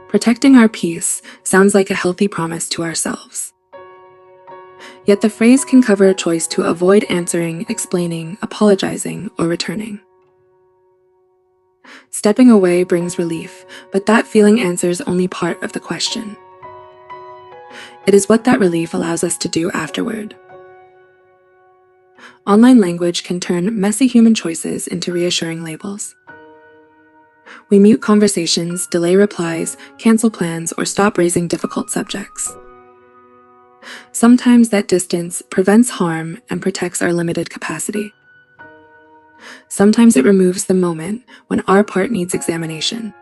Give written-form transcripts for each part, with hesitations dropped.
Protecting our peace sounds like a healthy promise to ourselves. Yet the phrase can cover a choice to avoid answering, explaining, apologizing, or returning. Stepping away brings relief, but that feeling answers only part of the question. It is what that relief allows us to do afterward. Online language can turn messy human choices into reassuring labels. We mute conversations, delay replies, cancel plans, or stop raising difficult subjects. Sometimes that distance prevents harm and protects our limited capacity. Sometimes it removes the moment when our part needs examination.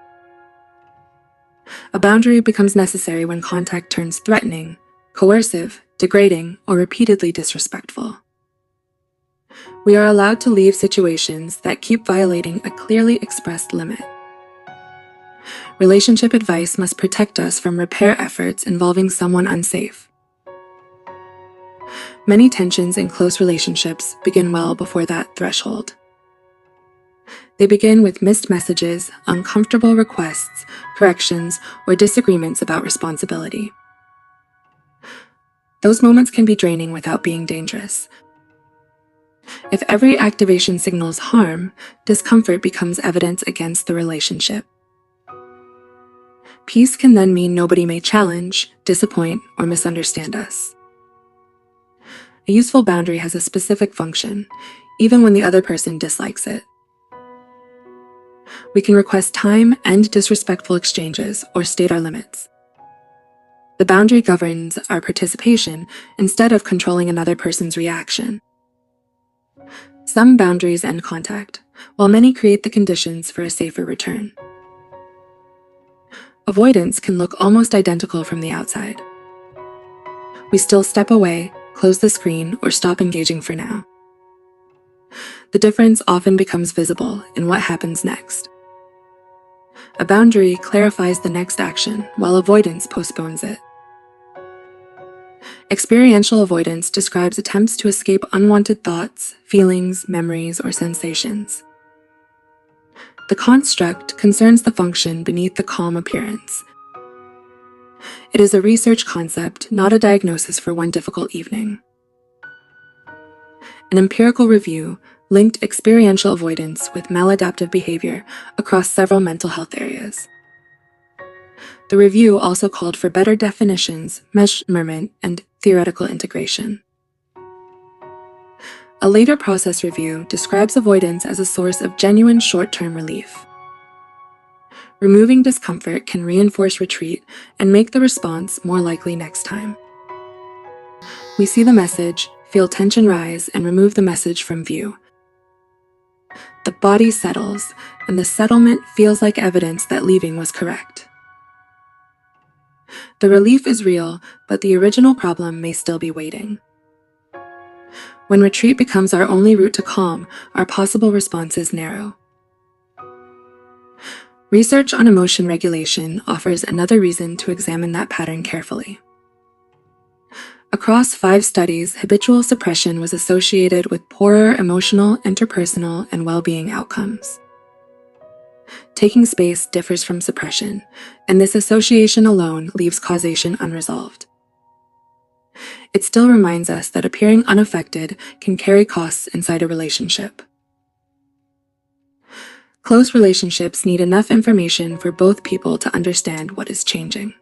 A boundary becomes necessary when contact turns threatening, coercive, degrading, or repeatedly disrespectful. We are allowed to leave situations that keep violating a clearly expressed limit. Relationship advice must protect us from repair efforts involving someone unsafe. Many tensions in close relationships begin well before that threshold. They begin with missed messages, uncomfortable requests, corrections, or disagreements about responsibility. Those moments can be draining without being dangerous. If every activation signals harm, discomfort becomes evidence against the relationship. Peace can then mean nobody may challenge, disappoint, or misunderstand us. A useful boundary has a specific function, even when the other person dislikes it. We can request time and disrespectful exchanges or state our limits. The boundary governs our participation instead of controlling another person's reaction. Some boundaries end contact, while many create the conditions for a safer return. Avoidance can look almost identical from the outside. We still step away, close the screen, or stop engaging for now. The difference often becomes visible in what happens next. A boundary clarifies the next action, while avoidance postpones it. Experiential avoidance describes attempts to escape unwanted thoughts, feelings, memories, or sensations. The construct concerns the function beneath the calm appearance. It is a research concept, not a diagnosis for one difficult evening. An empirical review linked experiential avoidance with maladaptive behavior across several mental health areas. The review also called for better definitions, measurement, and theoretical integration. A later process review describes avoidance as a source of genuine short-term relief. Removing discomfort can reinforce retreat and make the response more likely next time. We see the message, feel tension rise, and remove the message from view. The body settles, and the settlement feels like evidence that leaving was correct. The relief is real, but the original problem may still be waiting. When retreat becomes our only route to calm, our possible responses narrow. Research on emotion regulation offers another reason to examine that pattern carefully. Across 5 studies, habitual suppression was associated with poorer emotional, interpersonal, and well-being outcomes. Taking space differs from suppression, and this association alone leaves causation unresolved. It still reminds us that appearing unaffected can carry costs inside a relationship. Close relationships need enough information for both people to understand what is changing.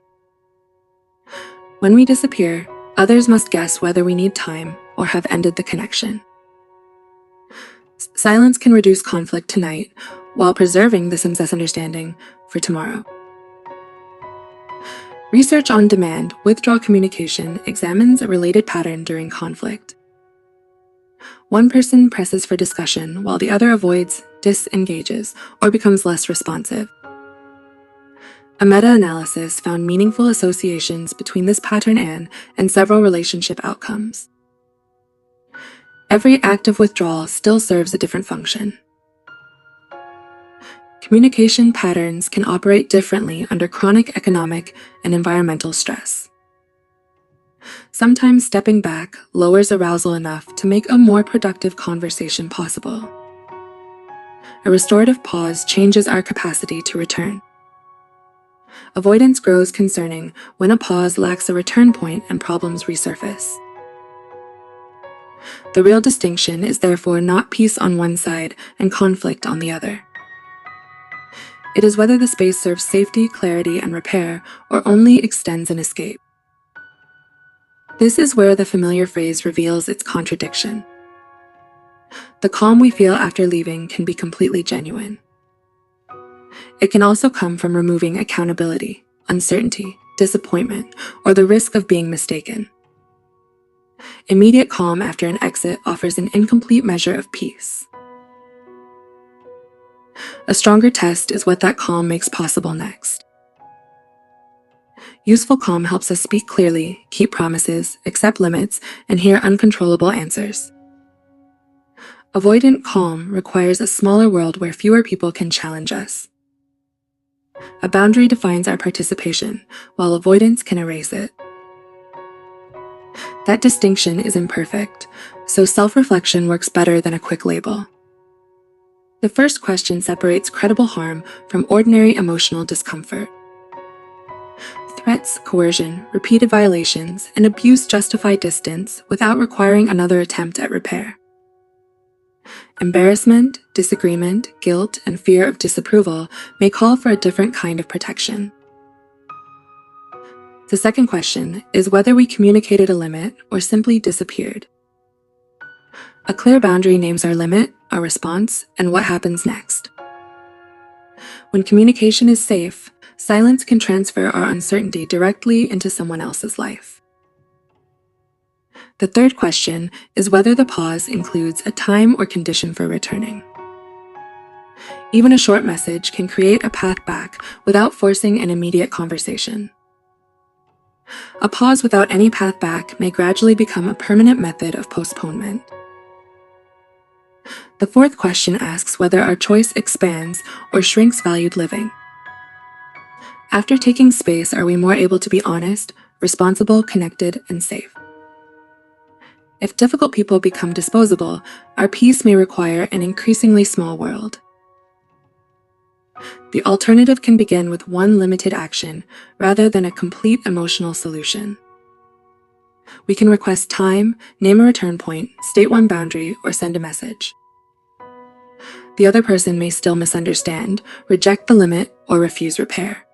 When we disappear, others must guess whether we need time or have ended the connection. Silence can reduce conflict tonight while preserving this misunderstanding for tomorrow. Research on demand withdrawal communication examines a related pattern during conflict. One person presses for discussion while the other avoids, disengages, or becomes less responsive. A meta-analysis found meaningful associations between this pattern and several relationship outcomes. Every act of withdrawal still serves a different function. Communication patterns can operate differently under chronic economic and environmental stress. Sometimes stepping back lowers arousal enough to make a more productive conversation possible. A restorative pause changes our capacity to return. Avoidance grows concerning when a pause lacks a return point and problems resurface. The real distinction is therefore not peace on one side and conflict on the other. It is whether the space serves safety, clarity, and repair, or only extends an escape. This is where the familiar phrase reveals its contradiction. The calm we feel after leaving can be completely genuine. It can also come from removing accountability, uncertainty, disappointment, or the risk of being mistaken. Immediate calm after an exit offers an incomplete measure of peace. A stronger test is what that calm makes possible next. Useful calm helps us speak clearly, keep promises, accept limits, and hear uncontrollable answers. Avoidant calm requires a smaller world where fewer people can challenge us. A boundary defines our participation, while avoidance can erase it. That distinction is imperfect, so self-reflection works better than a quick label. The first question separates credible harm from ordinary emotional discomfort. Threats, coercion, repeated violations, and abuse justify distance without requiring another attempt at repair. Embarrassment, disagreement, guilt, and fear of disapproval may call for a different kind of protection. The second question is whether we communicated a limit or simply disappeared. A clear boundary names our limit, our response, and what happens next. When communication is safe, silence can transfer our uncertainty directly into someone else's life. The third question is whether the pause includes a time or condition for returning. Even a short message can create a path back without forcing an immediate conversation. A pause without any path back may gradually become a permanent method of postponement. The fourth question asks whether our choice expands or shrinks valued living. After taking space, are we more able to be honest, responsible, connected, and safe? If difficult people become disposable, our peace may require an increasingly small world. The alternative can begin with one limited action rather than a complete emotional solution. We can request time, name a return point, state one boundary, or send a message. The other person may still misunderstand, reject the limit, or refuse repair.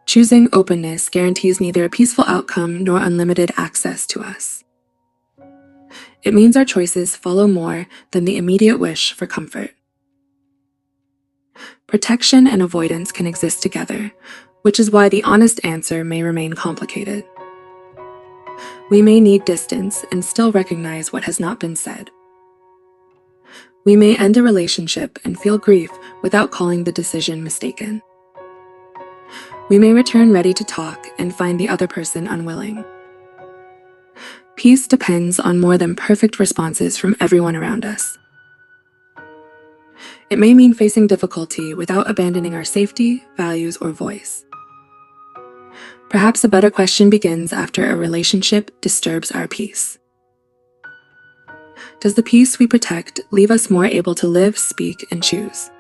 Choosing openness guarantees neither a peaceful outcome nor unlimited access to us. It means our choices follow more than the immediate wish for comfort. Protection and avoidance can exist together, which is why the honest answer may remain complicated. We may need distance and still recognize what has not been said. We may end a relationship and feel grief without calling the decision mistaken. We may return ready to talk and find the other person unwilling. Peace depends on more than perfect responses from everyone around us. It may mean facing difficulty without abandoning our safety, values, or voice. Perhaps a better question begins after a relationship disturbs our peace. Does the peace we protect leave us more able to live, speak, and choose?